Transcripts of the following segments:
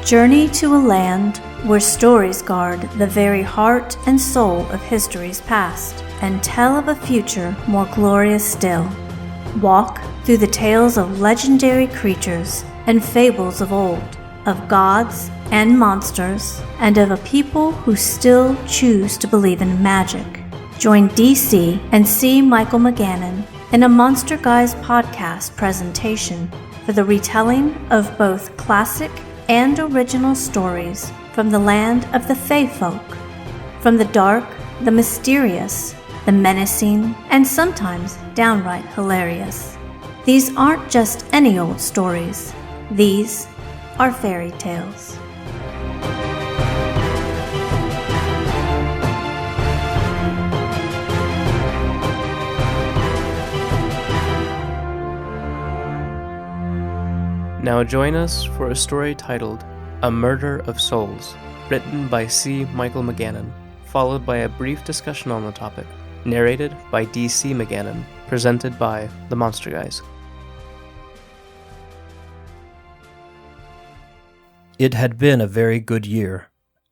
Journey to a land where stories guard the very heart and soul of history's past and tell of a future more glorious still. Walk through the tales of legendary creatures and fables of old, of gods and monsters, and of a people who still choose to believe in magic. Join DC and C. Michael McGannon in a Monster Guys podcast presentation for the retelling of both classic and original stories from the land of the Fae Folk. From the dark, the mysterious, the menacing, and sometimes downright hilarious. These aren't just any old stories. These are fairy tales. Now join us for a story titled A Murder of Souls, written by C. Michael McGannon, followed by a brief discussion on the topic, narrated by D.C. McGannon, presented by the Monster Guys. It had been a very good year.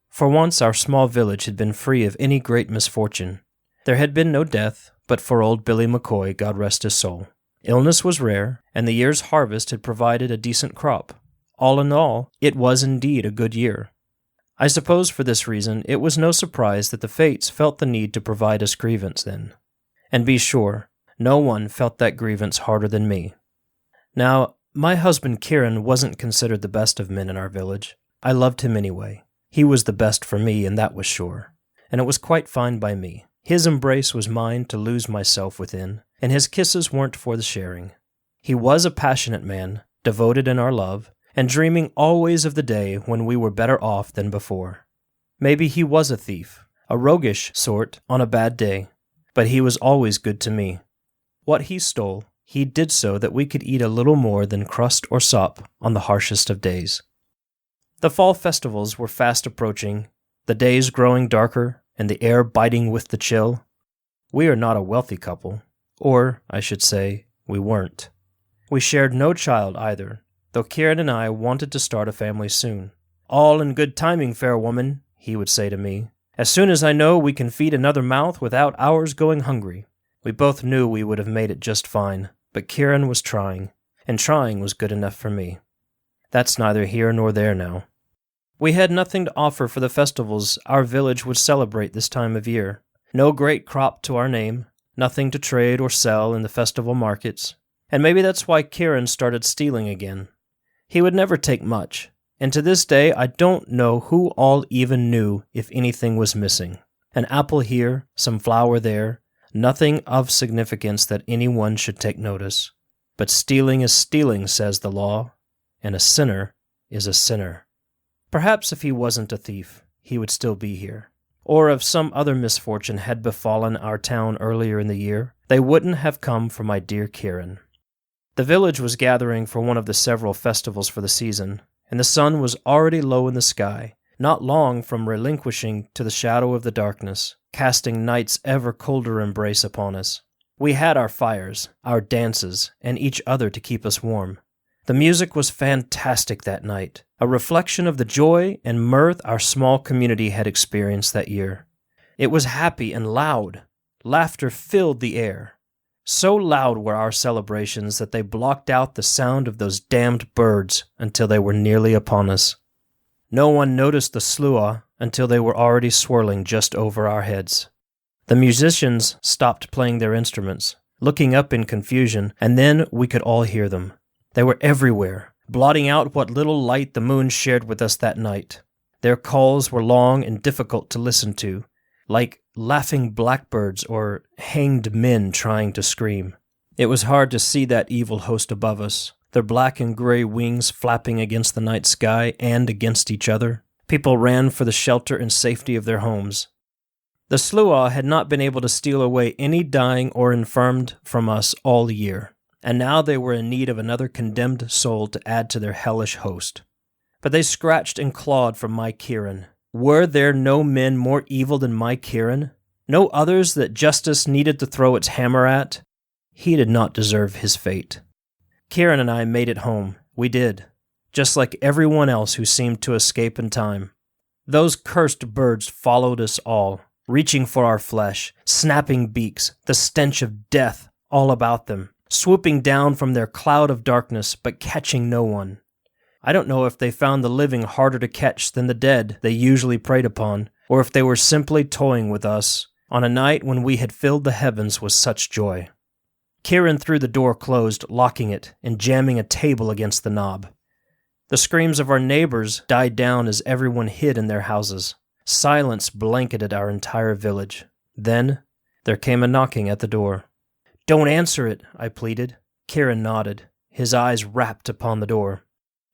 For once our small village had been free of any great misfortune. There had been no death, but for old Billy McCoy, God rest his soul. Illness was rare, and the year's harvest had provided a decent crop. All in all, it was indeed a good year. I suppose for this reason it was no surprise that the Fates felt the need to provide us grievance then. And be sure, no one felt that grievance harder than me. Now, my husband Kieran wasn't considered the best of men in our village. I loved him anyway. He was the best for me, and that was sure. And it was quite fine by me. His embrace was mine to lose myself within, and his kisses weren't for the sharing. He was a passionate man, devoted in our love, and dreaming always of the day when we were better off than before. Maybe he was a thief, a roguish sort on a bad day, but he was always good to me. What he stole, he did so that we could eat a little more than crust or sop on the harshest of days. The fall festivals were fast approaching, the days growing darker, and the air biting with the chill. We are not a wealthy couple, or, I should say, we weren't. We shared no child either, though Kieran and I wanted to start a family soon. "All in good timing, fair woman," he would say to me. "As soon as I know we can feed another mouth without ours going hungry." We both knew we would have made it just fine, but Kieran was trying, and trying was good enough for me. That's neither here nor there now. We had nothing to offer for the festivals our village would celebrate this time of year. No great crop to our name, nothing to trade or sell in the festival markets. And maybe that's why Kieran started stealing again. He would never take much, and to this day I don't know who all even knew if anything was missing. An apple here, some flour there, nothing of significance that anyone should take notice. But stealing is stealing, says the law, and a sinner is a sinner. Perhaps if he wasn't a thief, he would still be here. Or if some other misfortune had befallen our town earlier in the year, they wouldn't have come for my dear Kieran. The village was gathering for one of the several festivals for the season, and the sun was already low in the sky, not long from relinquishing to the shadow of the darkness, casting night's ever colder embrace upon us. We had our fires, our dances, and each other to keep us warm. The music was fantastic that night, a reflection of the joy and mirth our small community had experienced that year. It was happy and loud. Laughter filled the air. So loud were our celebrations that they blocked out the sound of those damned birds until they were nearly upon us. No one noticed the slua until they were already swirling just over our heads. The musicians stopped playing their instruments, looking up in confusion, and then we could all hear them. They were everywhere, blotting out what little light the moon shared with us that night. Their calls were long and difficult to listen to, like laughing blackbirds or hanged men trying to scream. It was hard to see that evil host above us, their black and gray wings flapping against the night sky and against each other. People ran for the shelter and safety of their homes. The Sluagh had not been able to steal away any dying or infirmed from us all year, and now they were in need of another condemned soul to add to their hellish host. But they scratched and clawed for my Kieran. Were there no men more evil than my Kieran? No others that justice needed to throw its hammer at? He did not deserve his fate. Kieran and I made it home. We did. just like everyone else who seemed to escape in time. Those cursed birds followed us all, reaching for our flesh, snapping beaks, the stench of death all about them, swooping down from their cloud of darkness, but catching no one. I don't know if they found the living harder to catch than the dead they usually preyed upon, or if they were simply toying with us on a night when we had filled the heavens with such joy. Kieran threw the door closed, locking it, and jamming a table against the knob. The screams of our neighbors died down as everyone hid in their houses. Silence blanketed our entire village. Then there came a knocking at the door. "Don't answer it," I pleaded. Kieran nodded, his eyes rapt upon the door.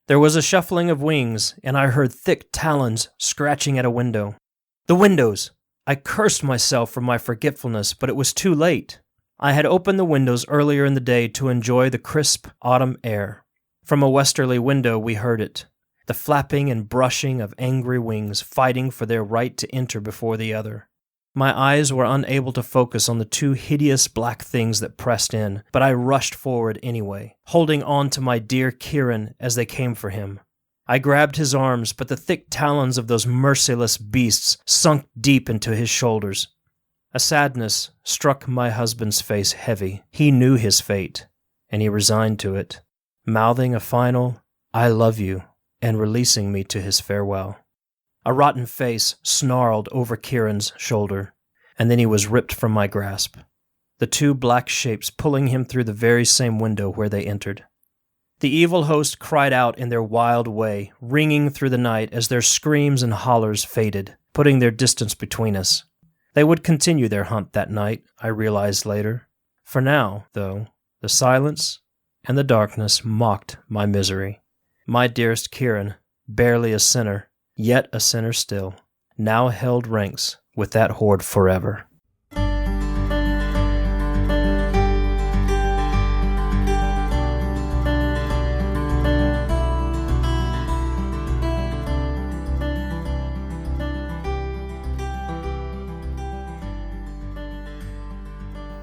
There was a shuffling of wings, and I heard thick talons scratching at a window. The windows! I cursed myself for my forgetfulness, but it was too late. I had opened the windows earlier in the day to enjoy the crisp autumn air. From a westerly window we heard it, the flapping and brushing of angry wings fighting for their right to enter before the other. My eyes were unable to focus on the two hideous black things that pressed in, but I rushed forward anyway, holding on to my dear Kieran as they came for him. I grabbed his arms, but the thick talons of those merciless beasts sunk deep into his shoulders. A sadness struck my husband's face heavy. He knew his fate, and he resigned to it, mouthing a final, "I love you," and releasing me to his farewell. A rotten face snarled over Kieran's shoulder, and then he was ripped from my grasp, the two black shapes pulling him through the very same window where they entered. The evil host cried out in their wild way, ringing through the night as their screams and hollers faded, putting their distance between us. They would continue their hunt that night, I realized later. For now, though, the silence and the darkness mocked my misery. My dearest Kieran, barely a sinner, yet a sinner still, now held ranks with that horde forever.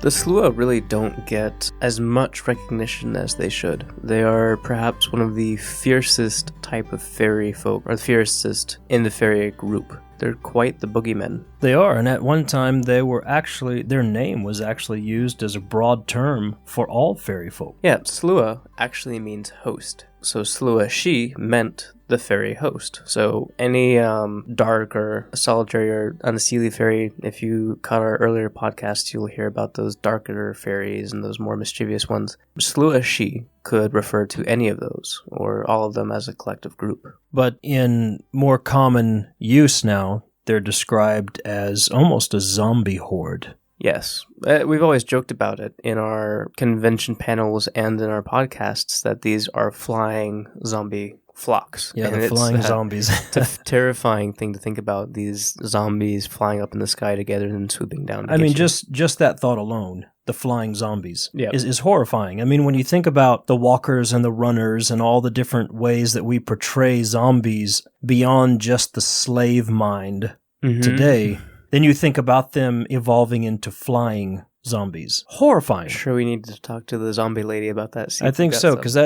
The slua really don't get as much recognition as they should. They are perhaps one of the fiercest type of fairy folk, or the fiercest in the fairy group. They're quite the boogeymen. They are, and at one time their name was actually used as a broad term for all fairy folk. Yeah, slua actually means host. So slua she meant the fairy host. So any dark or solitary or unseelie fairy, if you caught our earlier podcasts, you'll hear about those darker fairies and those more mischievous ones. Slua she could refer to any of those, or all of them as a collective group. But in more common use now, they're described as almost a zombie horde. Yes. We've always joked about it in our convention panels and in our podcasts that these are flying zombie flocks. Yeah, the flying zombies. It's a terrifying thing to think about, these zombies flying up in the sky together and then swooping down. I mean, just that thought alone, the flying zombies, is horrifying. I mean, when you think about the walkers and the runners and all the different ways that we portray zombies beyond just the slave mind today, then you think about them evolving into flying zombies. Horrifying. Sure, we need to talk to the zombie lady about that. I think so, because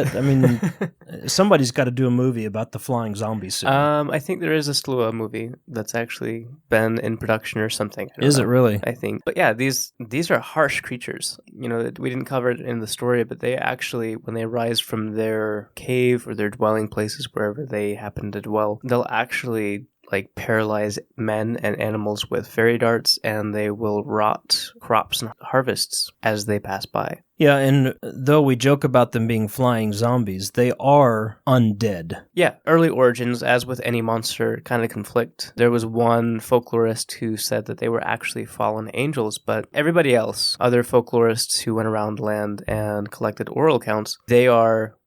somebody's got to do a movie about the flying zombies soon. I think there is a Sluagh movie that's actually been in production or something. Is it really? I think. But yeah, these are harsh creatures. You know, we didn't cover it in the story, but they actually, when they rise from their cave or their dwelling places, wherever they happen to dwell, they'll actually paralyze men and animals with fairy darts, and they will rot crops and harvests as they pass by. Yeah, and though we joke about them being flying zombies, they are undead. Yeah, early origins, as with any monster, kind of conflict. There was one folklorist who said that they were actually fallen angels, but everybody else, other folklorists who went around land and collected oral accounts,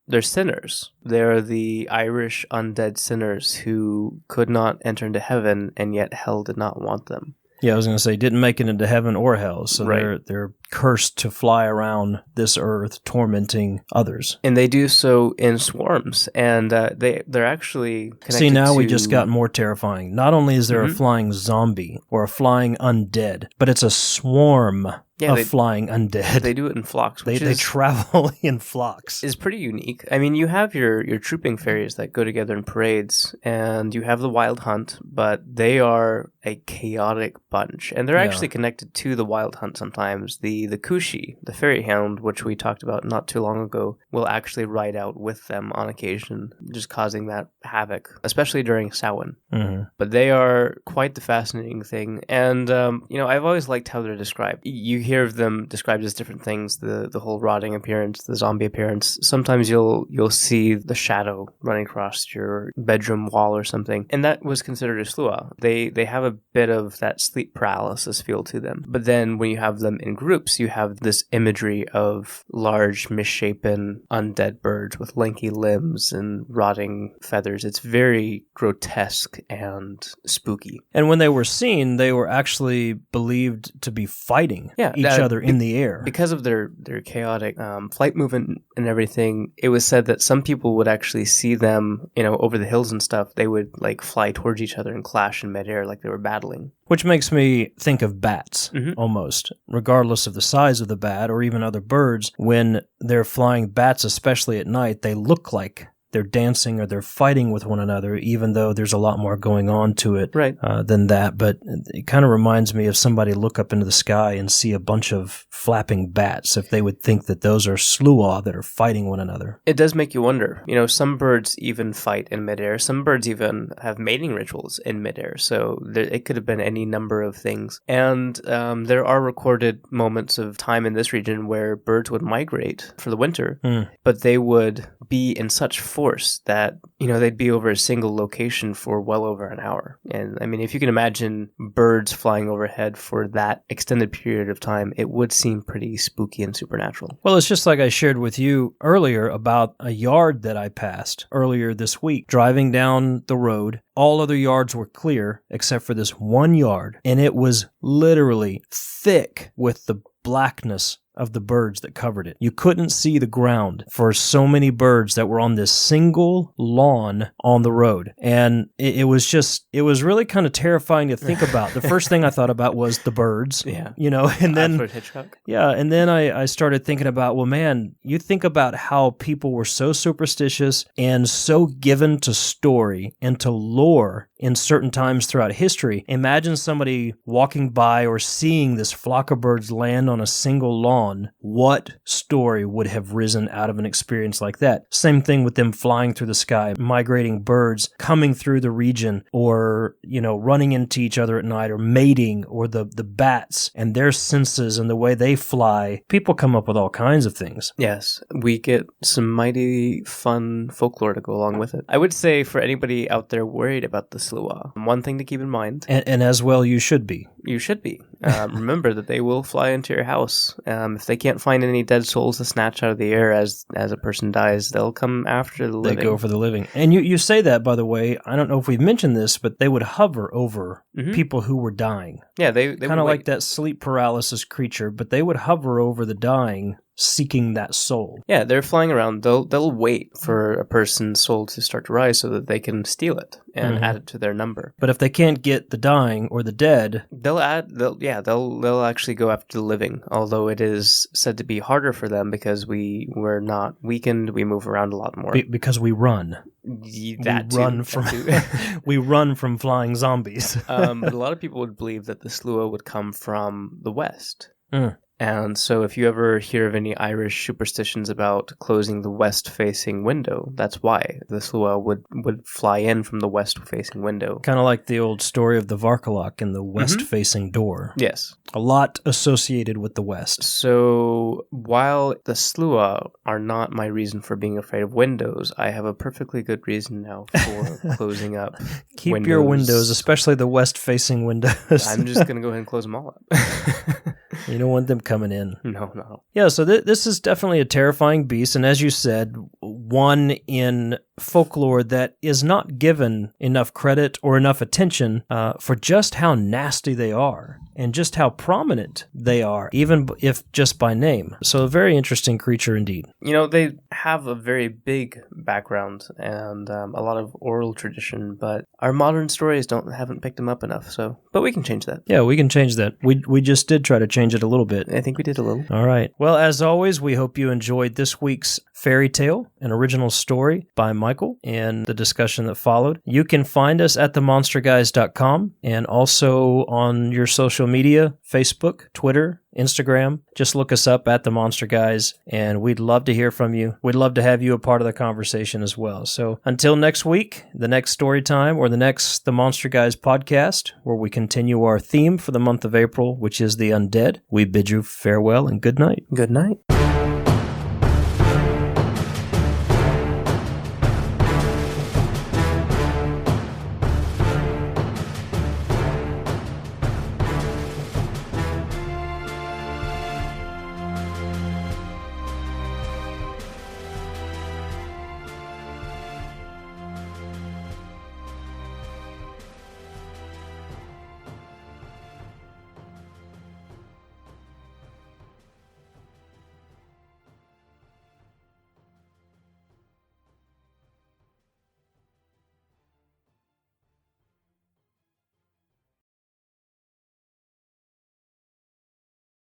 they're sinners. They're the Irish undead sinners who could not enter into heaven, and yet hell did not want them. Yeah, I was going to say, didn't make it into heaven or hell, so right. they're cursed to fly around this earth, tormenting others. And they do so in swarms, and they're actually connected. See, now we just got more terrifying. Not only is there a flying zombie or a flying undead, but it's a swarm of flying undead. They do it in flocks. They travel in flocks. Is pretty unique. I mean, you have your trooping fairies that go together in parades, and you have the wild hunt, but they are a chaotic bunch, and they're actually connected to the wild hunt sometimes. The Kushi, the fairy hound, which we talked about not too long ago, will actually ride out with them on occasion, just causing that havoc, especially during Samhain. Mm-hmm. But they are quite the fascinating thing, and I've always liked how they're described. You hear of them described as different things: the whole rotting appearance, the zombie appearance. Sometimes you'll see the shadow running across your bedroom wall or something, and that was considered a slua. They have a bit of that sleep paralysis feel to them. But then when you have them in groups, you have this imagery of large, misshapen, undead birds with lanky limbs and rotting feathers. It's very grotesque and spooky. And when they were seen, they were actually believed to be fighting each other in the air. Because of their chaotic flight movement and everything, it was said that some people would actually see them, over the hills and stuff. They would fly towards each other and clash in midair like they were battling. Which makes me think of bats, almost. Regardless of the size of the bat or even other birds, when they're flying bats, especially at night, they look like they're dancing or they're fighting with one another, even though there's a lot more going on to it than that. But it kind of reminds me of somebody look up into the sky and see a bunch of flapping bats, if they would think that those are slua that are fighting one another. It does make you wonder. Some birds even fight in midair. Some birds even have mating rituals in midair. So it could have been any number of things. And there are recorded moments of time in this region where birds would migrate for the winter, but they would be in such force that, they'd be over a single location for well over an hour. And I mean, if you can imagine birds flying overhead for that extended period of time, it would seem pretty spooky and supernatural. Well, it's just like I shared with you earlier about a yard that I passed earlier this week. Driving down the road, all other yards were clear except for this one yard, and it was literally thick with the blackness of the birds that covered it. You couldn't see the ground for so many birds that were on this single lawn on the road. And it was really kind of terrifying to think about. The first thing I thought about was the birds, and then, Alfred Hitchcock. Yeah. And then I started thinking about, well, man, you think about how people were so superstitious and so given to story and to lore in certain times throughout history. Imagine somebody walking by or seeing this flock of birds land on a single lawn. What story would have risen out of an experience like that? Same thing with them flying through the sky, migrating birds, coming through the region, or, running into each other at night, or mating, or the bats and their senses and the way they fly. People come up with all kinds of things. Yes, we get some mighty fun folklore to go along with it. I would say for anybody out there worried about the slua, one thing to keep in mind. And as well, you should be. You should be. Remember that they will fly into your house. If they can't find any dead souls to snatch out of the air as a person dies, they'll come after the living. They go for the living. And you say that, by the way, I don't know if we've mentioned this, but they would hover over people who were dying. Yeah, they kind of like that sleep paralysis creature, but they would hover over the dying, seeking that soul. Yeah, they're flying around. They'll wait for a person's soul to start to rise so that they can steal it and add it to their number. But if they can't get the dying or the dead, they'll actually go after the living. Although it is said to be harder for them because we're not weakened, we move around a lot more. Because we run. We run from flying zombies. But a lot of people would believe that the slua would come from the west. Mm. And so if you ever hear of any Irish superstitions about closing the west-facing window, that's why the slua would fly in from the west-facing window. Kind of like the old story of the Varkalok and the west-facing door. Yes. A lot associated with the west. So while the slua are not my reason for being afraid of windows, I have a perfectly good reason now for closing up Keep windows. your windows, especially the west-facing windows. I'm just going to go ahead and close them all up. You don't want them coming in. No. Yeah, so this is definitely a terrifying beast, and as you said, one in folklore that is not given enough credit or enough attention for just how nasty they are and just how prominent they are, even if just by name. So a very interesting creature indeed. You know, they have a very big background and a lot of oral tradition, but our modern stories haven't picked them up enough. But we can change that. Yeah, we can change that. We just did try to change it a little bit. I think we did a little. All right. Well, as always, we hope you enjoyed this week's Fairy Tale, an original story by Michael, and the discussion that followed. You can find us at themonsterguys.com and also on your social media, Facebook, Twitter, Instagram. Just look us up at The Monster Guys, and we'd love to hear from you. We'd love to have you a part of the conversation as well. So until next week, the next story time, or the next The Monster Guys podcast, where we continue our theme for the month of April, which is the undead, we bid you farewell and good night. Good night.